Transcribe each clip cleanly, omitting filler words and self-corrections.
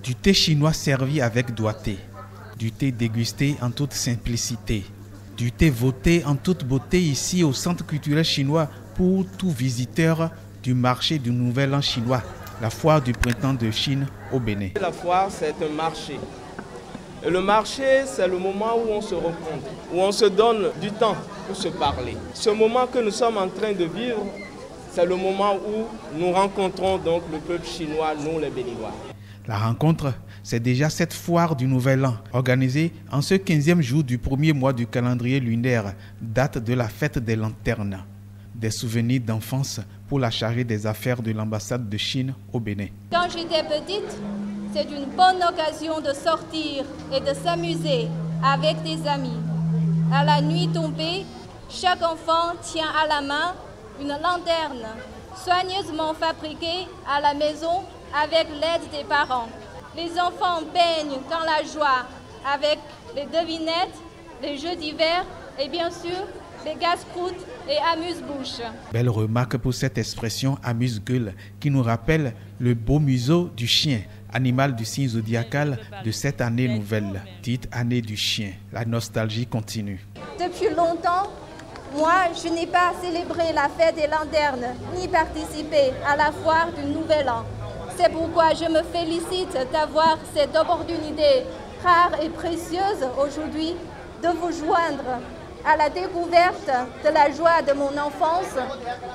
Du thé chinois servi avec doigté, du thé dégusté en toute simplicité, du thé voté en toute beauté ici au Centre culturel chinois pour tout visiteur du marché du Nouvel An chinois, la foire du printemps de Chine au Bénin. La foire, c'est un marché. Et le marché, c'est le moment où on se rencontre, où on se donne du temps pour se parler. Ce moment que nous sommes en train de vivre, c'est le moment où nous rencontrons donc le peuple chinois, nous les Béninois. La rencontre, c'est déjà cette foire du Nouvel An, organisée en ce 15e jour du premier mois du calendrier lunaire, date de la fête des lanternes. Des souvenirs d'enfance pour la chargée des affaires de l'ambassade de Chine au Bénin. Quand j'étais petite, c'est une bonne occasion de sortir et de s'amuser avec des amis. À la nuit tombée, chaque enfant tient à la main une lanterne soigneusement fabriquée à la maison avec l'aide des parents. Les enfants baignent dans la joie avec les devinettes, les jeux d'hiver et bien sûr les casse-croûtes et amuse-bouches. Belle remarque pour cette expression amuse-gueule qui nous rappelle le beau museau du chien, animal du signe zodiacal de cette année nouvelle, dite année du chien. La nostalgie continue. Depuis longtemps, moi, je n'ai pas célébré la fête des lanternes ni participé à la foire du Nouvel An. C'est pourquoi je me félicite d'avoir cette opportunité rare et précieuse aujourd'hui de vous joindre à la découverte de la joie de mon enfance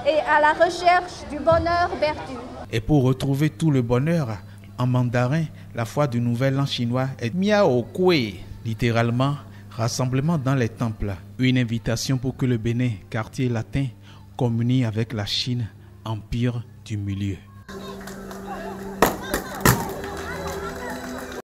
et à la recherche du bonheur perdu. Et pour retrouver tout le bonheur, en mandarin, la foire du Nouvel An chinois est Miao Kue, littéralement rassemblement dans les temples. Une invitation pour que le Bénin, quartier latin, communie avec la Chine, empire du milieu.